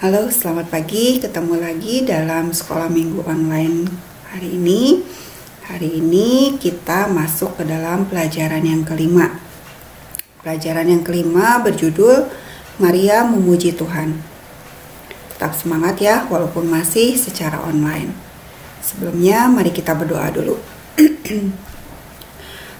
Halo, selamat pagi. Ketemu lagi dalam sekolah minggu online hari ini. Hari ini kita masuk ke dalam pelajaran yang kelima. Pelajaran yang kelima berjudul Maria Memuji Tuhan. Tetap semangat ya, walaupun masih secara online. Sebelumnya, mari kita berdoa dulu.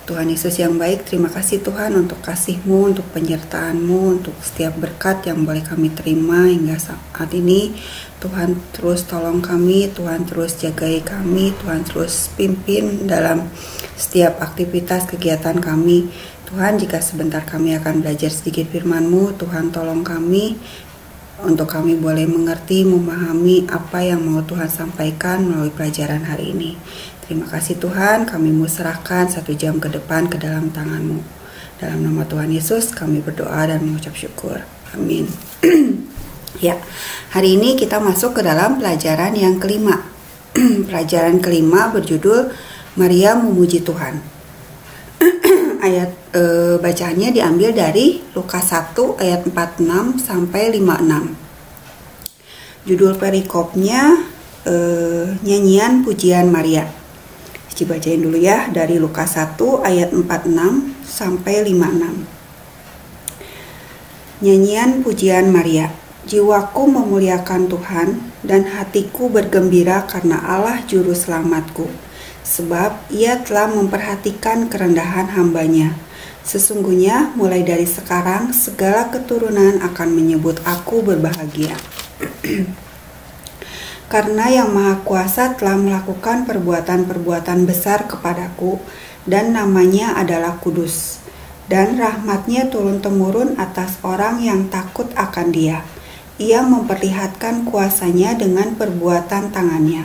Tuhan Yesus yang baik, terima kasih Tuhan untuk kasih-Mu, untuk penyertaan-Mu, untuk setiap berkat yang boleh kami terima hingga saat ini. Tuhan terus tolong kami, Tuhan terus jagai kami, Tuhan terus pimpin dalam setiap aktivitas kegiatan kami. Tuhan, jika sebentar kami akan belajar sedikit firman-Mu, Tuhan tolong kami untuk kami boleh mengerti, memahami apa yang mau Tuhan sampaikan melalui pelajaran hari ini. Terima kasih Tuhan, kami mau serahkan 1 jam ke depan ke dalam tangan-Mu. Dalam nama Tuhan Yesus kami berdoa dan mengucap syukur. Amin. Ya, hari ini kita masuk ke dalam pelajaran yang kelima. Pelajaran kelima berjudul Maria Memuji Tuhan. Ayat bacaannya diambil dari Lukas 1 ayat 46 sampai 56. Judul perikopnya nyanyian pujian Maria. Dibacain dulu ya dari Lukas 1 ayat 46 sampai 56. Nyanyian pujian Maria. Jiwaku memuliakan Tuhan dan hatiku bergembira karena Allah juru selamatku, sebab Ia telah memperhatikan kerendahan hamba-Nya. Sesungguhnya mulai dari sekarang segala keturunan akan menyebut aku berbahagia. Karena Yang Maha Kuasa telah melakukan perbuatan-perbuatan besar kepadaku, dan namanya adalah kudus. Dan rahmat-Nya turun-temurun atas orang yang takut akan Dia. Ia memperlihatkan kuasa-Nya dengan perbuatan tangan-Nya,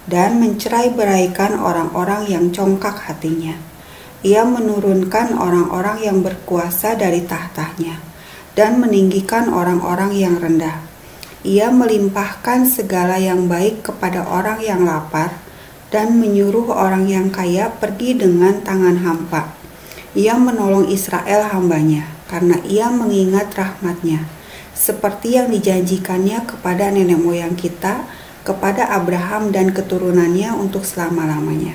dan mencerai-beraikan orang-orang yang congkak hatinya. Ia menurunkan orang-orang yang berkuasa dari tahtanya, dan meninggikan orang-orang yang rendah. Ia melimpahkan segala yang baik kepada orang yang lapar, dan menyuruh orang yang kaya pergi dengan tangan hampa. Ia menolong Israel hamba-Nya, karena Ia mengingat rahmat-Nya, seperti yang dijanjikannya kepada nenek moyang kita, kepada Abraham dan keturunannya untuk selama-lamanya.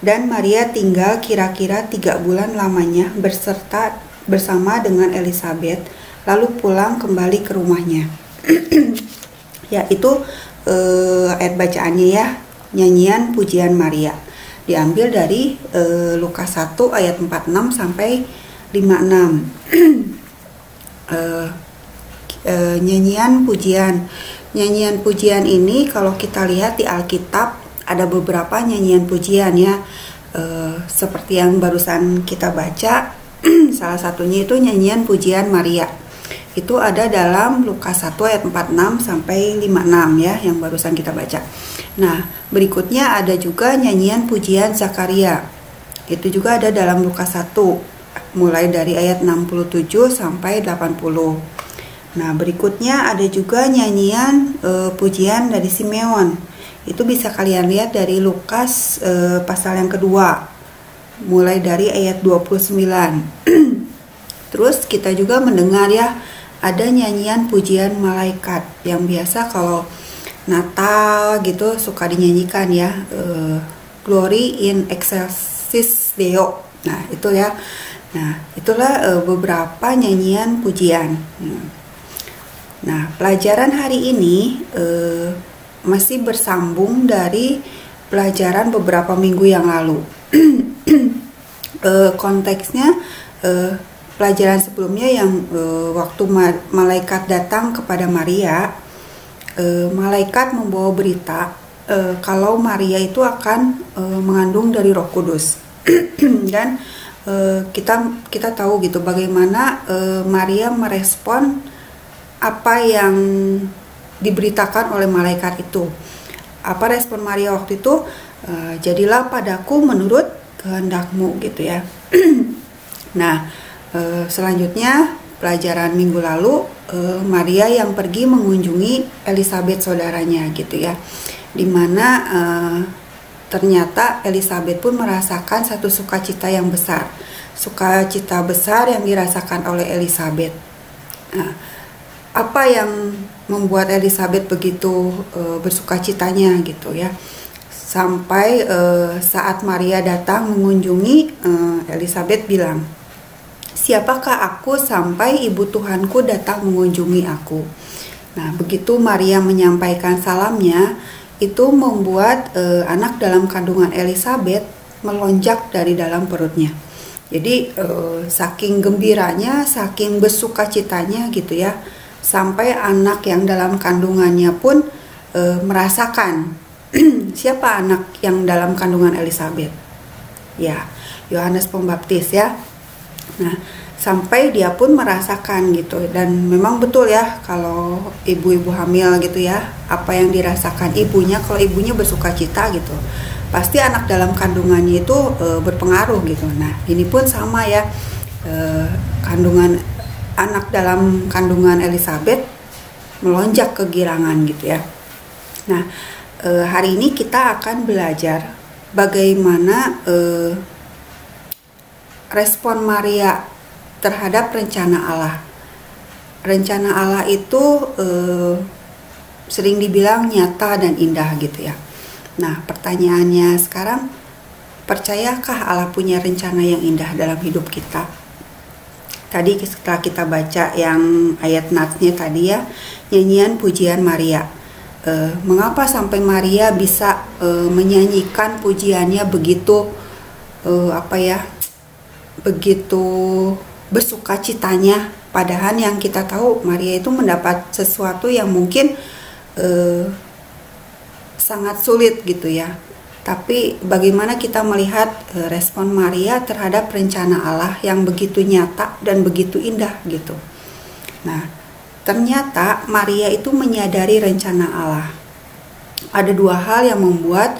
Dan Maria tinggal kira-kira 3 bulan lamanya bersama dengan Elisabet, lalu pulang kembali ke rumahnya. Ya, itu ayat bacaannya ya, nyanyian pujian Maria. Diambil dari Lukas 1 ayat 46 sampai 56. Nyanyian pujian. Nyanyian pujian ini kalau kita lihat di Alkitab ada beberapa nyanyian pujian ya. Seperti yang barusan kita baca, salah satunya itu nyanyian pujian Maria. Itu ada dalam Lukas 1 ayat 46 sampai 56 ya, yang barusan kita baca. Nah, berikutnya ada juga nyanyian pujian Zakaria. Itu juga ada dalam Lukas 1 mulai dari ayat 67 sampai 80. Nah, berikutnya ada juga nyanyian pujian dari Simeon. Itu bisa kalian lihat dari Lukas pasal yang kedua mulai dari ayat 29. Terus kita juga mendengar ya, ada nyanyian pujian malaikat yang biasa kalau Natal gitu suka dinyanyikan ya, Glory in Excelsis Deo. Nah, itu ya. Nah, itulah beberapa nyanyian pujian. Nah, pelajaran hari ini masih bersambung dari pelajaran beberapa minggu yang lalu. Konteksnya pelajaran sebelumnya yang waktu malaikat datang kepada Maria, malaikat membawa berita kalau Maria itu akan mengandung dari Roh Kudus. Dan kita tahu gitu bagaimana Maria merespon apa yang diberitakan oleh malaikat itu. Apa respon Maria waktu itu? Jadilah padaku menurut kehendak-Mu gitu ya. Nah, selanjutnya pelajaran minggu lalu Maria yang pergi mengunjungi Elisabet saudaranya gitu ya, dimana ternyata Elisabet pun merasakan satu sukacita yang besar, sukacita besar yang dirasakan oleh Elisabet. Nah, apa yang membuat Elizabeth begitu bersukacitanya gitu ya. Sampai saat Maria datang mengunjungi, Elizabeth bilang, "Siapakah aku sampai ibu Tuhanku datang mengunjungi aku?" Nah, begitu Maria menyampaikan salamnya, itu membuat anak dalam kandungan Elizabeth melonjak dari dalam perutnya. Jadi saking gembiranya, saking bersukacitanya gitu ya, sampai anak yang dalam kandungannya pun merasakan. Siapa anak yang dalam kandungan Elizabeth? Ya, Yohanes Pembaptis ya. Nah, sampai dia pun merasakan gitu. Dan memang betul ya, kalau ibu-ibu hamil gitu ya, apa yang dirasakan ibunya, kalau ibunya bersukacita gitu, pasti anak dalam kandungannya itu berpengaruh gitu. Nah, ini pun sama ya, anak dalam kandungan Elizabeth melonjak kegirangan gitu ya. Nah, hari ini kita akan belajar bagaimana respon Maria terhadap rencana Allah. Rencana Allah itu sering dibilang nyata dan indah gitu ya. Nah, pertanyaannya sekarang, percayakah Allah punya rencana yang indah dalam hidup kita? Tadi setelah kita baca yang ayat natsnya tadi ya, nyanyian pujian Maria. Mengapa sampai Maria bisa menyanyikan pujiannya begitu begitu bersukacitanya, padahal yang kita tahu Maria itu mendapat sesuatu yang mungkin sangat sulit gitu ya. Tapi bagaimana kita melihat respon Maria terhadap rencana Allah yang begitu nyata dan begitu indah gitu. Nah, ternyata Maria itu menyadari rencana Allah. Ada dua hal yang membuat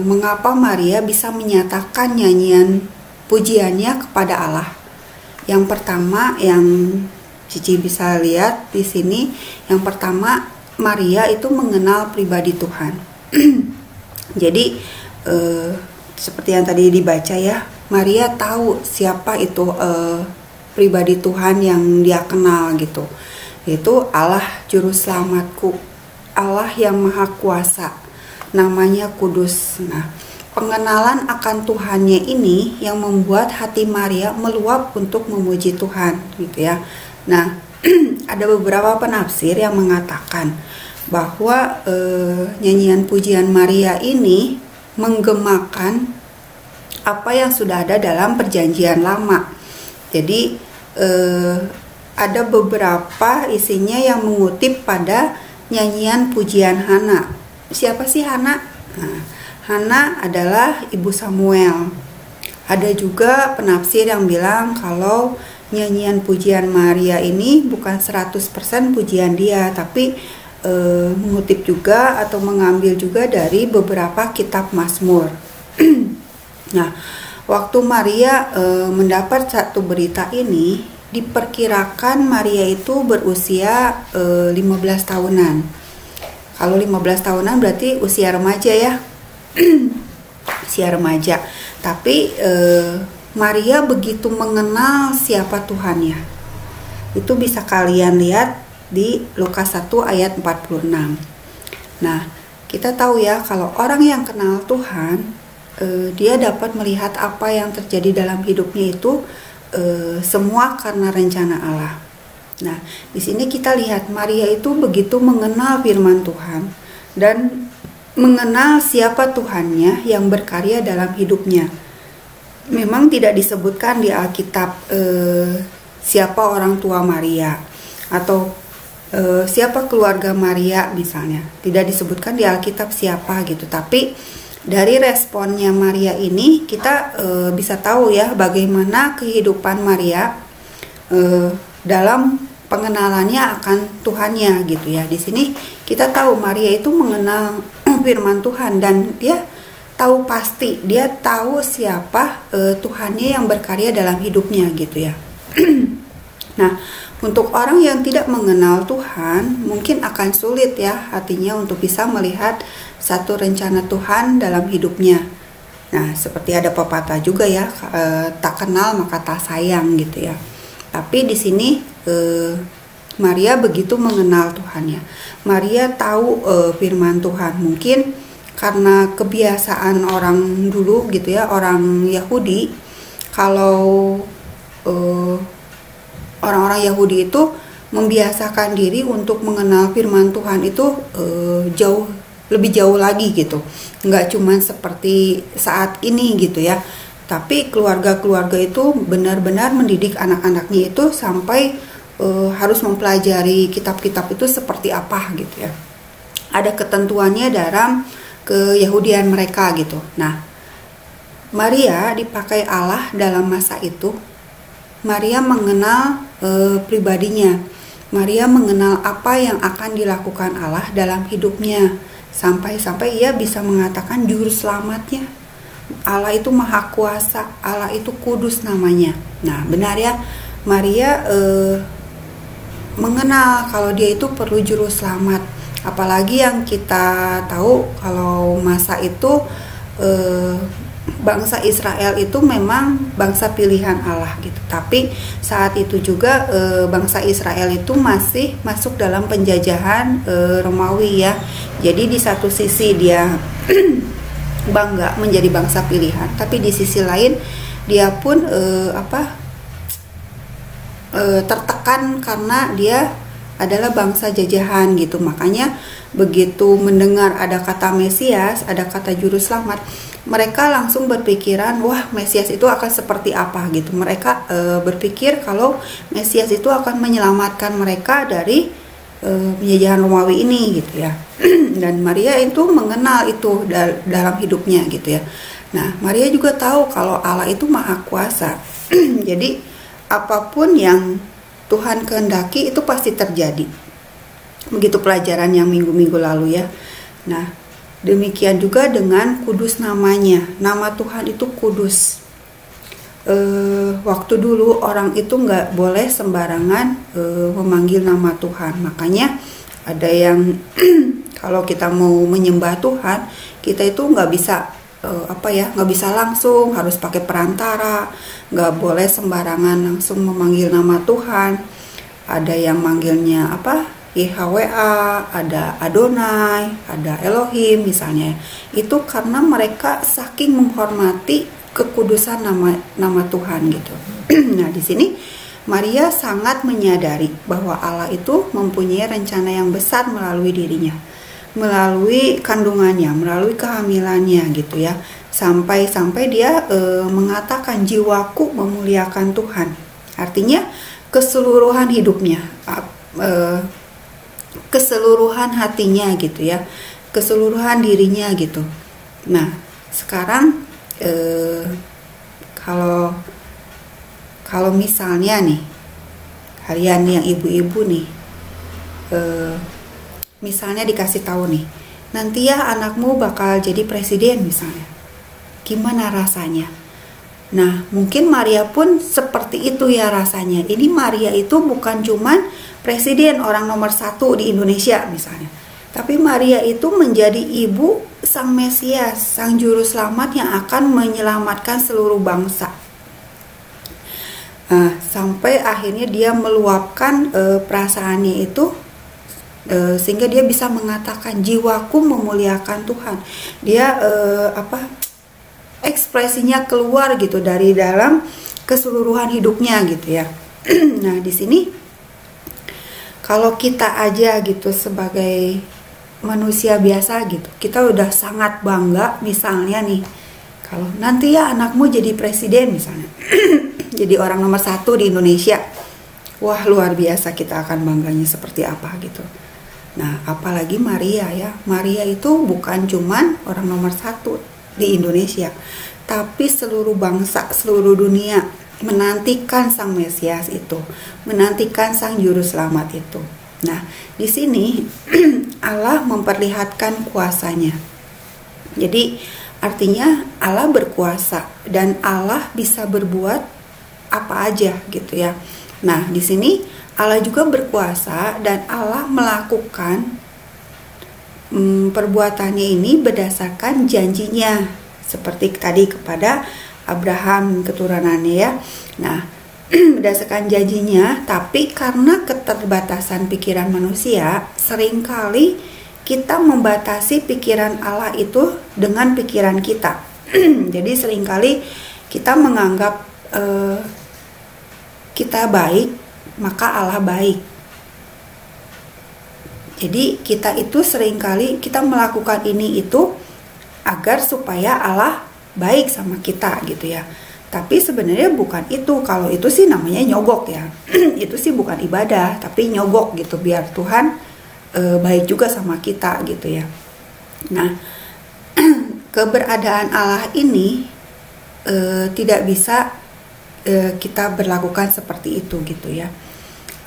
mengapa Maria bisa menyatakan nyanyian pujiannya kepada Allah. Yang pertama yang Cici bisa lihat di sini, yang pertama Maria itu mengenal pribadi Tuhan. Jadi seperti yang tadi dibaca ya, Maria tahu siapa itu pribadi Tuhan yang dia kenal gitu. Yaitu Allah Juru Selamatku, Allah yang Maha Kuasa, namanya Kudus. Nah, pengenalan akan Tuhannya ini yang membuat hati Maria meluap untuk memuji Tuhan gitu ya. Nah, ada beberapa penafsir yang mengatakan bahwa nyanyian pujian Maria ini menggemakan apa yang sudah ada dalam Perjanjian Lama. Jadi ada beberapa isinya yang mengutip pada nyanyian pujian Hana. Siapa sih Hana? Nah, Hana adalah ibu Samuel. Ada juga penafsir yang bilang kalau nyanyian pujian Maria ini bukan 100% pujian dia, tapi mengutip juga atau mengambil juga dari beberapa kitab Mazmur. Nah, waktu Maria mendapat satu berita ini, diperkirakan Maria itu berusia 15 tahunan. Kalau 15 tahunan berarti usia remaja ya. Usia remaja. Tapi Maria begitu mengenal siapa Tuhannya. Itu bisa kalian lihat di Lukas 1 ayat 46. Nah, kita tahu ya kalau orang yang kenal Tuhan, dia dapat melihat apa yang terjadi dalam hidupnya itu semua karena rencana Allah. Nah, di sini kita lihat Maria itu begitu mengenal firman Tuhan dan mengenal siapa Tuhannya yang berkarya dalam hidupnya. Memang tidak disebutkan di Alkitab siapa orang tua Maria atau siapa keluarga Maria misalnya. Tidak disebutkan di Alkitab siapa gitu, tapi dari responnya Maria ini kita bisa tahu ya bagaimana kehidupan Maria dalam pengenalannya akan Tuhannya gitu ya. Di sini kita tahu Maria itu mengenal firman Tuhan dan dia tahu pasti, dia tahu siapa Tuhannya yang berkarya dalam hidupnya gitu ya. Nah, untuk orang yang tidak mengenal Tuhan mungkin akan sulit ya hatinya untuk bisa melihat satu rencana Tuhan dalam hidupnya. Nah, seperti ada pepatah juga ya, tak kenal maka tak sayang gitu ya. Tapi di sini Maria begitu mengenal Tuhannya. Maria tahu firman Tuhan. Mungkin karena kebiasaan orang dulu gitu ya, orang Yahudi, kalau orang-orang Yahudi itu membiasakan diri untuk mengenal firman Tuhan itu lebih jauh lagi gitu. Nggak cuman seperti saat ini gitu ya, tapi keluarga-keluarga itu benar-benar mendidik anak-anaknya itu sampai harus mempelajari kitab-kitab itu seperti apa gitu ya. Ada ketentuannya dalam keyahudian mereka gitu. Nah, Maria dipakai Allah dalam masa itu. Maria mengenal pribadinya. Maria mengenal apa yang akan dilakukan Allah dalam hidupnya. Sampai-sampai ia bisa mengatakan juru selamatnya. Allah itu maha kuasa, Allah itu kudus namanya. Nah, benar ya, Maria mengenal kalau dia itu perlu juru selamat. Apalagi yang kita tahu kalau masa itu bangsa Israel itu memang bangsa pilihan Allah gitu. Tapi saat itu juga bangsa Israel itu masih masuk dalam penjajahan Romawi ya. Jadi di satu sisi dia bangga menjadi bangsa pilihan, tapi di sisi lain dia pun tertekan karena dia adalah bangsa jajahan gitu. Makanya begitu mendengar ada kata Mesias, ada kata juru selamat, mereka langsung berpikiran, wah Mesias itu akan seperti apa gitu. Mereka berpikir kalau Mesias itu akan menyelamatkan mereka dari penjajahan Romawi ini gitu ya. Dan Maria itu mengenal itu dalam hidupnya gitu ya. Nah, Maria juga tahu kalau Allah itu maha kuasa. Jadi apapun yang Tuhan kehendaki itu pasti terjadi. Begitu pelajaran yang minggu-minggu lalu ya. Nah, demikian juga dengan kudus namanya. Nama Tuhan itu kudus. Waktu dulu orang itu nggak boleh sembarangan memanggil nama Tuhan. Makanya ada yang kalau kita mau menyembah Tuhan, kita itu nggak bisa nggak bisa langsung, harus pakai perantara, nggak boleh sembarangan langsung memanggil nama Tuhan. Ada yang manggilnya YHWH, ada Adonai, ada Elohim misalnya. Itu karena mereka saking menghormati kekudusan nama Tuhan gitu. Nah, di sini Maria sangat menyadari bahwa Allah itu mempunyai rencana yang besar melalui dirinya, melalui kandungannya, melalui kehamilannya gitu ya. Sampai dia mengatakan jiwaku memuliakan Tuhan. Artinya keseluruhan hidupnya, keseluruhan hatinya gitu ya, keseluruhan dirinya gitu. Nah, sekarang kalau misalnya nih kalian yang ibu-ibu nih, misalnya dikasih tahu nih, nanti ya anakmu bakal jadi presiden misalnya, gimana rasanya? Nah, mungkin Maria pun seperti itu ya rasanya. Ini Maria itu bukan cuman presiden, orang nomor 1 di Indonesia misalnya, tapi Maria itu menjadi ibu sang Mesias, sang juru selamat yang akan menyelamatkan seluruh bangsa. Nah, sampai akhirnya dia meluapkan perasaannya itu sehingga dia bisa mengatakan jiwaku memuliakan Tuhan. Dia ekspresinya keluar gitu dari dalam keseluruhan hidupnya gitu ya. Nah, di sini kalau kita aja gitu sebagai manusia biasa gitu, kita udah sangat bangga misalnya nih, kalau nanti ya anakmu jadi presiden misalnya, jadi orang nomor 1 di Indonesia, wah luar biasa kita akan bangganya seperti apa gitu. Nah, apalagi Maria ya, Maria itu bukan cuman orang nomor 1 di Indonesia, tapi seluruh bangsa, seluruh dunia menantikan sang Mesias itu, menantikan sang juru selamat itu. Nah, di sini Allah memperlihatkan kuasanya. Jadi artinya Allah berkuasa dan Allah bisa berbuat apa aja gitu ya. Nah, di sini Allah juga berkuasa dan Allah melakukan perbuatannya ini berdasarkan janjinya, seperti tadi kepada Abraham keturunannya ya. Nah, berdasarkan janjinya, tapi karena keterbatasan pikiran manusia, seringkali kita membatasi pikiran Allah itu dengan pikiran kita. Jadi seringkali kita menganggap kita baik, maka Allah baik. Jadi kita itu seringkali kita melakukan ini itu agar supaya Allah baik sama kita gitu ya. Tapi sebenarnya bukan itu. Kalau itu sih namanya nyogok ya. Itu sih bukan ibadah, tapi nyogok gitu biar Tuhan baik juga sama kita gitu ya. Nah, keberadaan Allah ini tidak bisa kita berlakukan seperti itu gitu ya.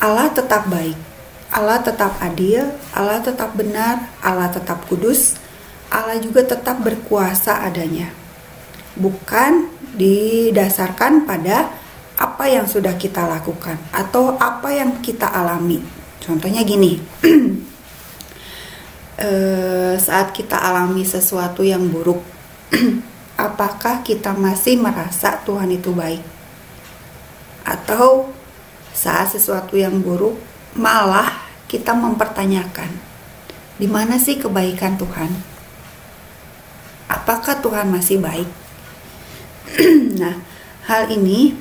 Allah tetap baik. Allah tetap adil, Allah tetap benar, Allah tetap kudus, Allah juga tetap berkuasa adanya. Bukan didasarkan pada apa yang sudah kita lakukan atau apa yang kita alami. Contohnya gini, saat kita alami sesuatu yang buruk, apakah kita masih merasa Tuhan itu baik? Atau saat sesuatu yang buruk, malah kita mempertanyakan, di mana sih kebaikan Tuhan? Apakah Tuhan masih baik? Nah, hal ini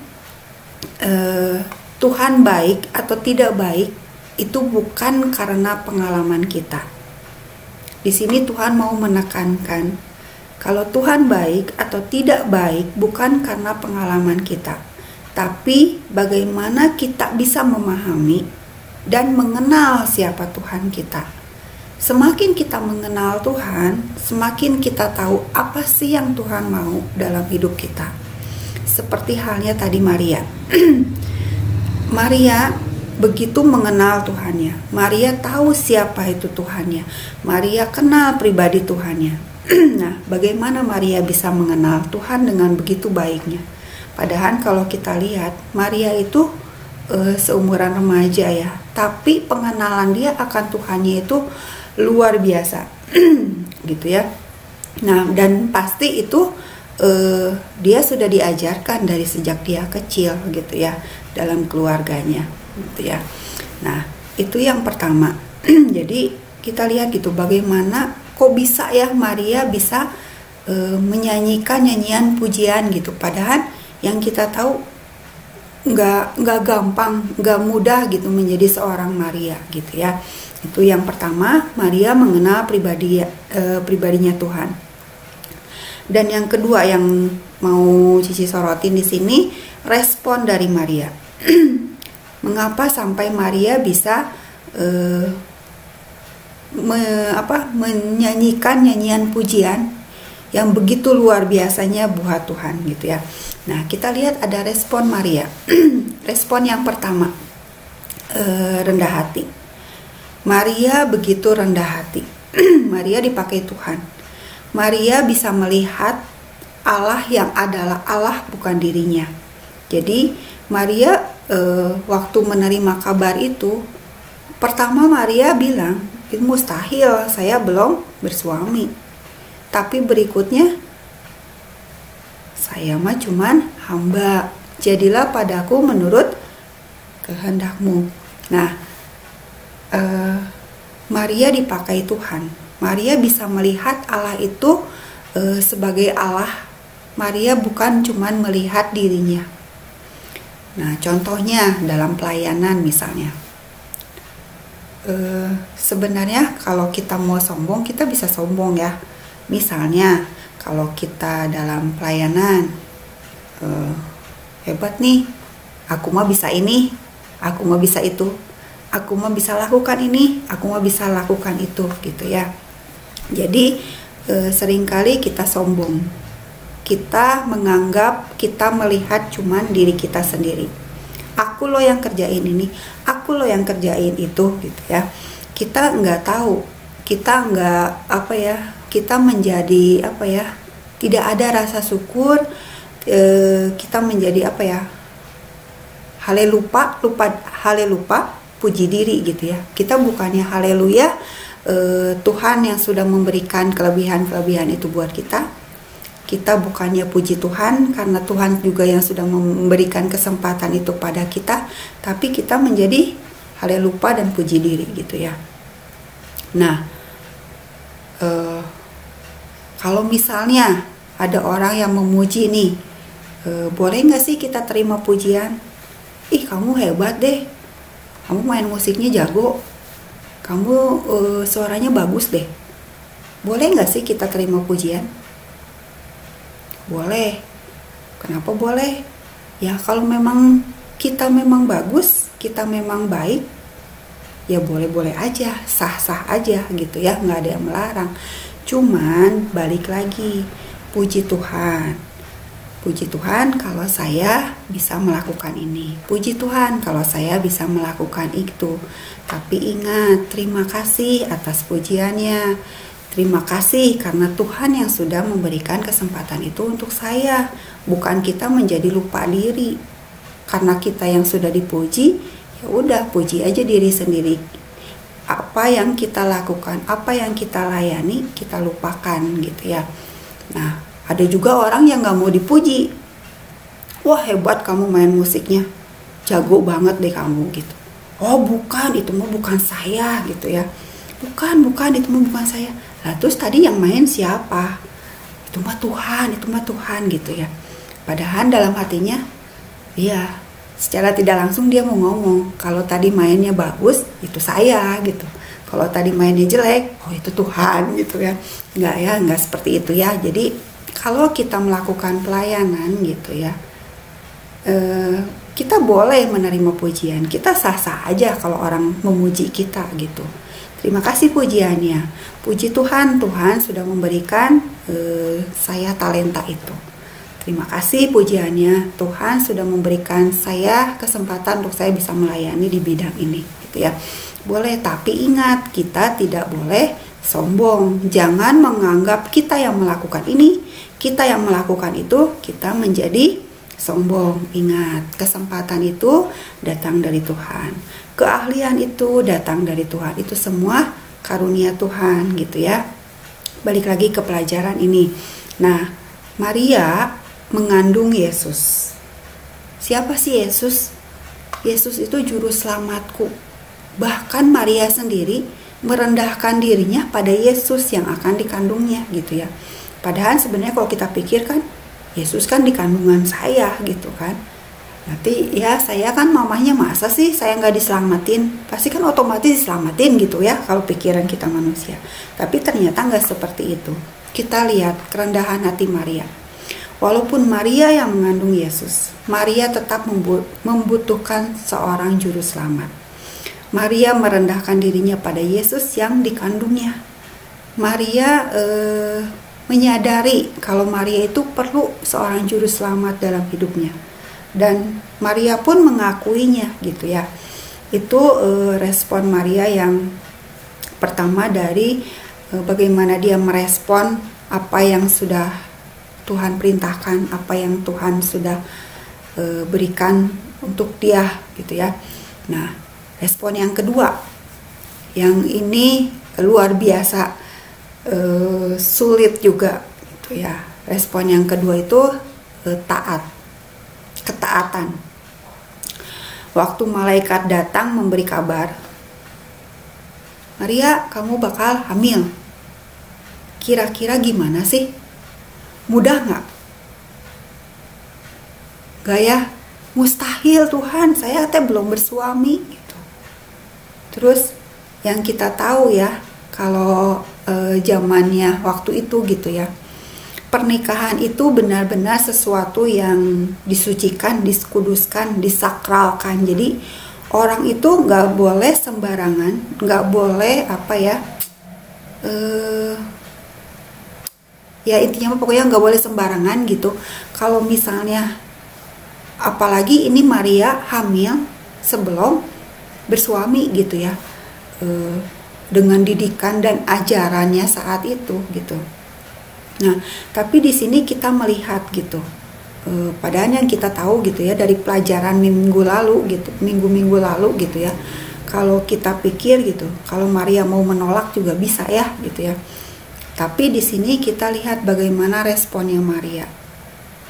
Tuhan baik atau tidak baik itu bukan karena pengalaman kita. Di sini Tuhan mau menekankan kalau Tuhan baik atau tidak baik bukan karena pengalaman kita, tapi bagaimana kita bisa memahami dan mengenal siapa Tuhan kita. Semakin kita mengenal Tuhan, semakin kita tahu apa sih yang Tuhan mau dalam hidup kita. Seperti halnya tadi Maria. Maria begitu mengenal Tuhannya. Maria tahu siapa itu Tuhannya. Maria kenal pribadi Tuhannya. Nah, bagaimana Maria bisa mengenal Tuhan dengan begitu baiknya? Padahal kalau kita lihat, Maria itu seumuran remaja ya, tapi pengenalan dia akan Tuhannya itu luar biasa gitu ya. Nah, dan pasti itu dia sudah diajarkan dari sejak dia kecil gitu ya, dalam keluarganya gitu ya. Nah, itu yang pertama. Jadi kita lihat gitu bagaimana kok bisa ya Maria bisa menyanyikan nyanyian pujian gitu, padahal yang kita tahu nggak gampang, nggak mudah gitu menjadi seorang Maria gitu ya. Itu yang pertama, Maria mengenal pribadinya Tuhan. Dan yang kedua yang mau Cici sorotin di sini, respon dari Maria. Mengapa sampai Maria bisa menyanyikan nyanyian pujian yang begitu luar biasanya buat Tuhan gitu ya. Nah, kita lihat ada respon Maria. Respon yang pertama, rendah hati. Maria begitu rendah hati. Maria dipakai Tuhan. Maria bisa melihat Allah yang adalah Allah, bukan dirinya. Jadi Maria waktu menerima kabar itu, pertama Maria bilang, mustahil, saya belum bersuami. Tapi berikutnya, saya mah cuman hamba, jadilah padaku menurut kehendakmu. Nah, Maria dipakai Tuhan. Maria bisa melihat Allah itu sebagai Allah. Maria bukan cuman melihat dirinya. Nah, contohnya dalam pelayanan misalnya. Sebenarnya kalau kita mau sombong, kita bisa sombong ya. Misalnya kalau kita dalam pelayanan, hebat nih, aku mah bisa ini, aku mah bisa itu, aku mah bisa lakukan ini, aku mah bisa lakukan itu gitu ya. Jadi seringkali kita sombong, kita menganggap, kita melihat cuman diri kita sendiri. Aku loh yang kerjain ini, aku loh yang kerjain itu gitu ya. Kita nggak tahu, kita nggak kita menjadi tidak ada rasa syukur, kita menjadi haleluya, puji diri gitu ya. Kita bukannya haleluya, Tuhan yang sudah memberikan kelebihan-kelebihan itu buat kita. kita bukannya puji Tuhan karena Tuhan juga yang sudah memberikan kesempatan itu pada kita, tapi kita menjadi hal yang lupa dan puji diri gitu ya. Nah, kalau misalnya ada orang yang memuji nih, boleh nggak sih kita terima pujian? Ih, kamu hebat deh, kamu main musiknya jago, kamu suaranya bagus deh. Boleh nggak sih kita terima pujian? Boleh. Kenapa boleh? Ya kalau memang kita memang bagus, kita memang baik, ya boleh-boleh aja, sah-sah aja gitu ya, nggak ada yang melarang. Cuman balik lagi, puji Tuhan. Puji Tuhan kalau saya bisa melakukan ini. Puji Tuhan kalau saya bisa melakukan itu. Tapi ingat, terima kasih atas pujiannya. Terima kasih karena Tuhan yang sudah memberikan kesempatan itu untuk saya. Bukan kita menjadi lupa diri. Karena kita yang sudah dipuji, ya udah puji aja diri sendiri. Apa yang kita lakukan, apa yang kita layani, kita lupakan gitu ya. Nah, ada juga orang yang gak mau dipuji. Wah, hebat kamu main musiknya, jago banget deh kamu gitu. Oh bukan, itu mah bukan saya gitu ya. Bukan, itu mah bukan saya. Lah terus tadi yang main siapa? Itu mah Tuhan gitu ya. Padahal dalam hatinya, iya, secara tidak langsung dia mau ngomong, kalau tadi mainnya bagus, itu saya gitu. Kalau tadi mainnya jelek, oh itu Tuhan gitu ya. Enggak seperti itu ya. Jadi kalau kita melakukan pelayanan gitu ya, kita boleh menerima pujian. Kita sah-sah aja kalau orang memuji kita gitu. Terima kasih pujiannya. Puji Tuhan, Tuhan sudah memberikan saya talenta itu. Terima kasih pujiannya, Tuhan sudah memberikan saya kesempatan untuk saya bisa melayani di bidang ini gitu ya. Boleh, tapi ingat, kita tidak boleh sombong. Jangan menganggap kita yang melakukan ini, kita yang melakukan itu, kita menjadi sombong. Ingat, kesempatan itu datang dari Tuhan. Keahlian itu datang dari Tuhan. Itu semua karunia Tuhan gitu ya. Balik lagi ke pelajaran ini. Nah, Maria mengandung Yesus. Siapa sih Yesus? Yesus itu juru selamatku. Bahkan Maria sendiri merendahkan dirinya pada Yesus yang akan dikandungnya gitu ya. Padahal sebenarnya kalau kita pikirkan, Yesus kan di kandungan saya gitu kan. Nanti ya saya kan mamahnya, masa sih saya nggak diselamatin? Pasti kan otomatis diselamatin gitu ya kalau pikiran kita manusia. Tapi ternyata nggak seperti itu. Kita lihat kerendahan hati Maria. Walaupun Maria yang mengandung Yesus, Maria tetap membutuhkan seorang juru selamat. Maria merendahkan dirinya pada Yesus yang dikandungnya. Maria menyadari kalau Maria itu perlu seorang juru selamat dalam hidupnya. Dan Maria pun mengakuinya gitu ya. Itu respon Maria yang pertama dari bagaimana dia merespon apa yang sudah Tuhan perintahkan, apa yang Tuhan sudah berikan untuk dia gitu ya. Nah, respon yang kedua, yang ini luar biasa sulit juga gitu ya. Respon yang kedua itu taat, ketaatan. Waktu malaikat datang memberi kabar, Maria, kamu bakal hamil. Kira-kira gimana sih? Mudah nggak? Gak ya? Mustahil Tuhan, saya teh belum bersuami gitu. Terus yang kita tahu ya, kalau zamannya waktu itu gitu ya, pernikahan itu benar-benar sesuatu yang disucikan, dikuduskan, disakralkan. Jadi orang itu nggak boleh sembarangan, nggak boleh apa ya, ya intinya pokoknya nggak boleh sembarangan gitu. Kalau misalnya apalagi ini Maria hamil sebelum bersuami gitu ya, dengan didikan dan ajarannya saat itu gitu. Nah, tapi di sini kita melihat gitu, padahal yang kita tahu gitu ya dari pelajaran minggu lalu gitu, minggu lalu gitu ya. Kalau kita pikir gitu, kalau Maria mau menolak juga bisa ya gitu ya. Tapi di sini kita lihat bagaimana responnya Maria.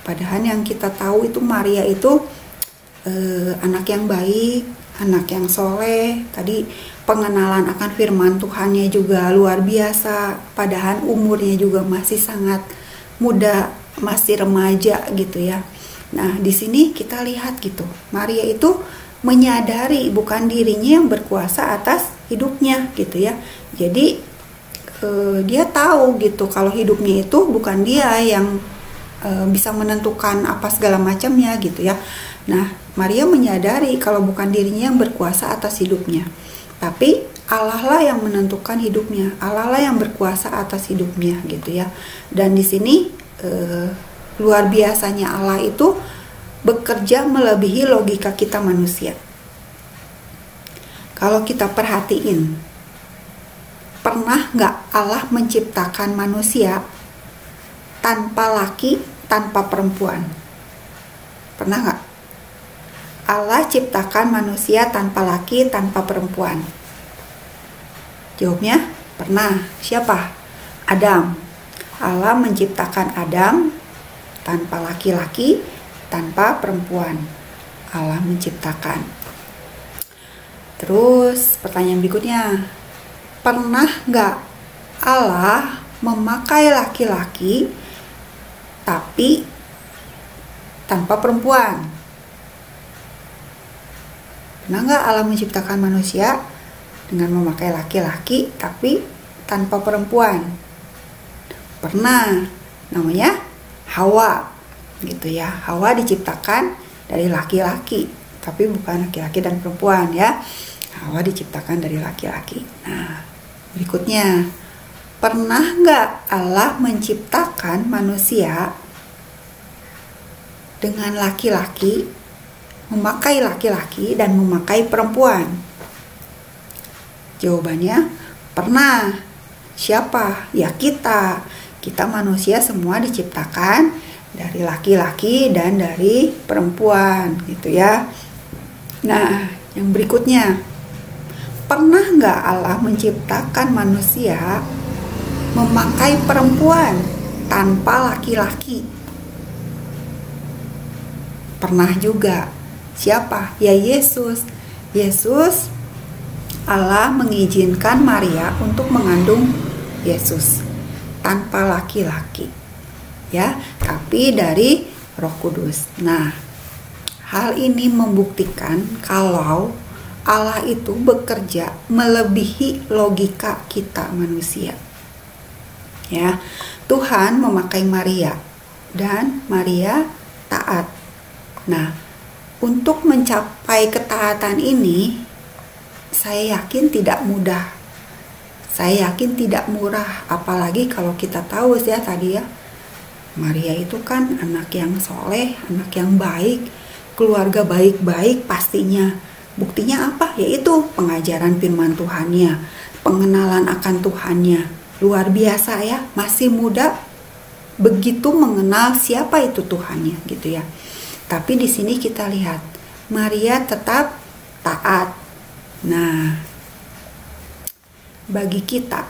Padahal yang kita tahu itu Maria itu anak yang baik, anak yang soleh. Tadi pengenalan akan firman Tuhannya juga luar biasa. Padahal umurnya juga masih sangat muda, masih remaja gitu ya. Nah, di sini kita lihat gitu, Maria itu menyadari bukan dirinya yang berkuasa atas hidupnya gitu ya. Jadi dia tahu gitu kalau hidupnya itu bukan dia yang bisa menentukan apa segala macamnya gitu ya. Nah, Maria menyadari kalau bukan dirinya yang berkuasa atas hidupnya, tapi Allah lah yang menentukan hidupnya, Allah lah yang berkuasa atas hidupnya gitu ya. Dan di sini luar biasanya Allah itu bekerja melebihi logika kita manusia. Kalau kita perhatiin, pernah nggak Allah menciptakan manusia tanpa laki, tanpa perempuan? Pernah nggak? Allah ciptakan manusia tanpa laki, tanpa perempuan. Jawabnya, pernah. Siapa? Adam. Allah menciptakan Adam tanpa laki-laki, tanpa perempuan. Allah menciptakan. Terus pertanyaan berikutnya, pernah nggak Allah memakai laki-laki tapi tanpa perempuan? Pernah nggak Allah menciptakan manusia dengan memakai laki-laki tapi tanpa perempuan? Pernah, namanya Hawa gitu ya. Hawa diciptakan dari laki-laki tapi bukan laki-laki dan perempuan ya. Hawa diciptakan dari laki-laki. Nah, berikutnya, pernah nggak Allah menciptakan manusia dengan laki-laki, memakai laki-laki dan memakai perempuan? Jawabannya, pernah. Siapa? Ya kita. Kita manusia semua diciptakan dari laki-laki dan dari perempuan gitu ya. Nah, yang berikutnya, pernah nggak Allah menciptakan manusia memakai perempuan tanpa laki-laki? Pernah juga. Siapa? Ya Yesus. Yesus, Allah mengizinkan Maria untuk mengandung Yesus tanpa laki-laki ya, tapi dari Roh Kudus. Nah, hal ini membuktikan kalau Allah itu bekerja melebihi logika kita manusia. Ya, Tuhan memakai Maria dan Maria taat. Nah, untuk mencapai ketaatan ini, saya yakin tidak mudah. Saya yakin tidak murah, apalagi kalau kita tahu ya tadi ya, Maria itu kan anak yang soleh, anak yang baik, keluarga baik-baik pastinya. Buktinya apa? Yaitu pengajaran firman Tuhannya, pengenalan akan Tuhannya. Luar biasa ya, masih muda begitu mengenal siapa itu Tuhannya gitu ya. Tapi di sini kita lihat Maria tetap taat. Nah, bagi kita,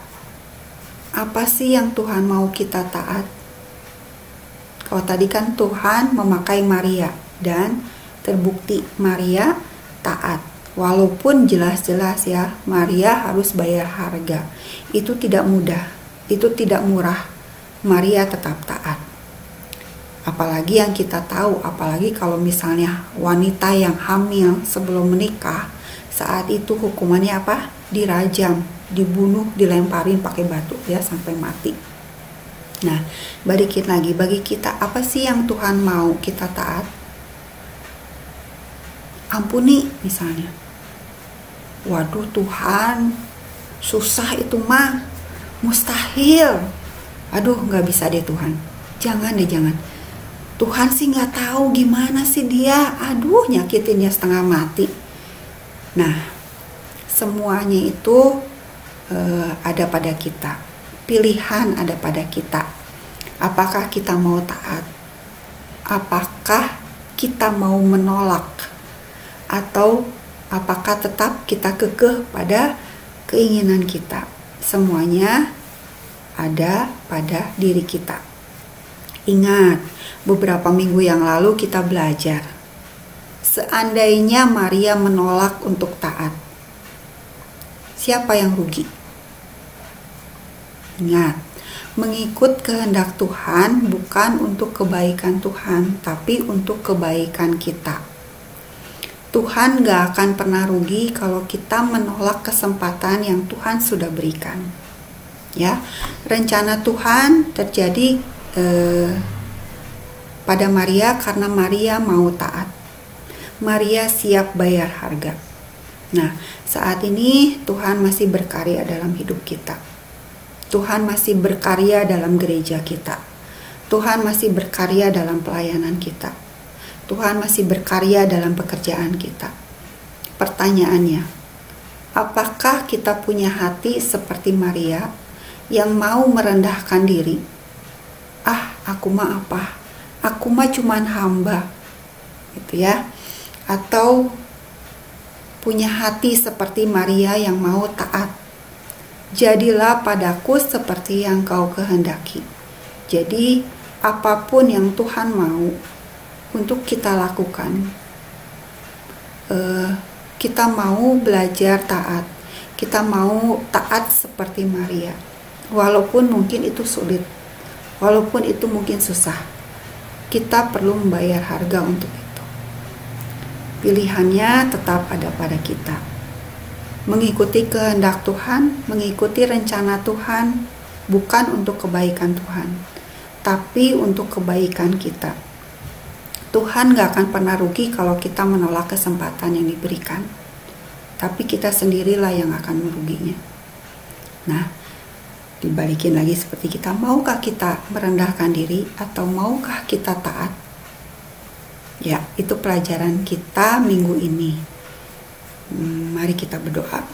apa sih yang Tuhan mau kita taat? Kalau tadi kan Tuhan memakai Maria dan terbukti Maria taat. Walaupun jelas-jelas ya Maria harus bayar harga. Itu tidak mudah, itu tidak murah. Maria tetap taat. Apalagi yang kita tahu, apalagi kalau misalnya wanita yang hamil sebelum menikah, saat itu hukumannya apa? Dirajam, dibunuh, dilemparin pakai batu ya sampai mati. Nah, balikin lagi, bagi kita apa sih yang Tuhan mau kita taat? Ampuni misalnya. Waduh Tuhan, susah itu mah, mustahil. Aduh nggak bisa deh Tuhan, jangan deh jangan. Tuhan sih nggak tahu gimana sih dia, aduh nyakitinnya setengah mati. Nah, semuanya itu ada pada kita, pilihan ada pada kita. Apakah kita mau taat? Apakah kita mau menolak? Atau apakah tetap kita kekeh pada keinginan kita? Semuanya ada pada diri kita. Ingat, beberapa minggu yang lalu kita belajar, seandainya Maria menolak untuk taat, siapa yang rugi? Ingat, mengikut kehendak Tuhan bukan untuk kebaikan Tuhan, tapi untuk kebaikan kita. Tuhan gak akan pernah rugi kalau kita menolak kesempatan yang Tuhan sudah berikan. Ya, rencana Tuhan terjadi pada Maria karena Maria mau taat. Maria siap bayar harga. Nah, saat ini Tuhan masih berkarya dalam hidup kita. Tuhan masih berkarya dalam gereja kita. Tuhan masih berkarya dalam pelayanan kita. Tuhan masih berkarya dalam pekerjaan kita. Pertanyaannya, apakah kita punya hati seperti Maria yang mau merendahkan diri? Aku mah apa? Aku mah cuman hamba. Gitu ya. Atau punya hati seperti Maria yang mau taat. Jadilah padaku seperti yang kau kehendaki. Jadi apapun yang Tuhan mau untuk kita lakukan, kita mau belajar taat, kita mau taat seperti Maria, walaupun mungkin itu sulit, walaupun itu mungkin susah, kita perlu membayar harga untuk itu. Pilihannya tetap ada pada kita, mengikuti kehendak Tuhan, mengikuti rencana Tuhan, bukan untuk kebaikan Tuhan, tapi untuk kebaikan kita. Tuhan gak akan pernah rugi kalau kita menolak kesempatan yang diberikan, tapi kita sendirilah yang akan meruginya. Nah, dibalikin lagi seperti kita, maukah kita merendahkan diri atau maukah kita taat? Ya, itu pelajaran kita minggu ini. Mari kita berdoa.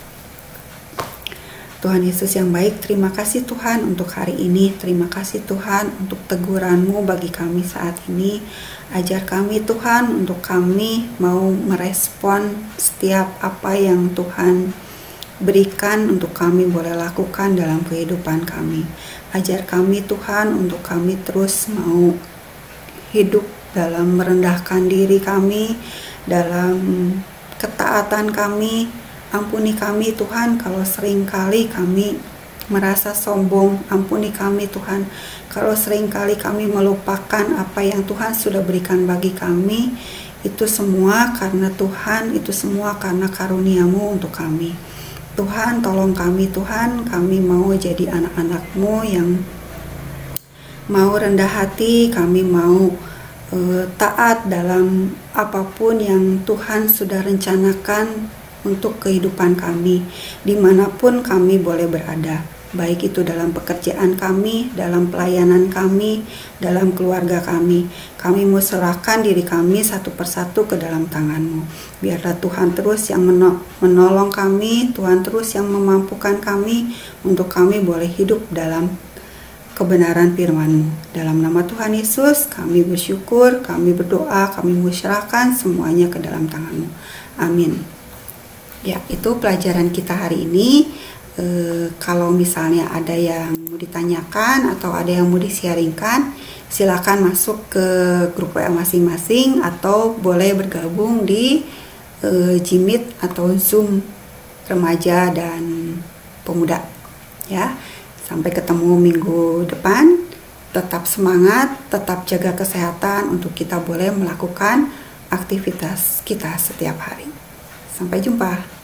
Tuhan Yesus yang baik, terima kasih Tuhan untuk hari ini. Terima kasih Tuhan untuk teguran-Mu bagi kami saat ini. Ajar kami Tuhan untuk kami mau merespon setiap apa yang Tuhan berikan untuk kami boleh lakukan dalam kehidupan kami. Ajar kami Tuhan untuk kami terus mau hidup dalam merendahkan diri kami, dalam ketaatan kami. Ampuni kami Tuhan kalau seringkali kami merasa sombong. Ampuni kami Tuhan kalau seringkali kami melupakan apa yang Tuhan sudah berikan bagi kami. Itu semua karena Tuhan, itu semua karena karunia-Mu untuk kami. Tuhan, tolong kami Tuhan, kami mau jadi anak-anak-Mu yang mau rendah hati, kami mau taat dalam apapun yang Tuhan sudah rencanakan untuk kehidupan kami, dimanapun kami boleh berada, baik itu dalam pekerjaan kami, dalam pelayanan kami, dalam keluarga kami. Kami mau serahkan diri kami satu persatu ke dalam tangan-Mu. Biarlah Tuhan terus yang menolong kami, Tuhan terus yang memampukan kami, untuk kami boleh hidup dalam kebenaran firman-Mu. Dalam nama Tuhan Yesus, kami bersyukur, kami berdoa, kami serahkan semuanya ke dalam tangan-Mu. Amin. Ya, itu pelajaran kita hari ini. Kalau misalnya ada yang mau ditanyakan atau ada yang mau disiaringkan, silakan masuk ke grup WA masing-masing atau boleh bergabung di Jimit atau Zoom remaja dan pemuda. Ya, sampai ketemu minggu depan. Tetap semangat, tetap jaga kesehatan untuk kita boleh melakukan aktivitas kita setiap hari. Sampai jumpa.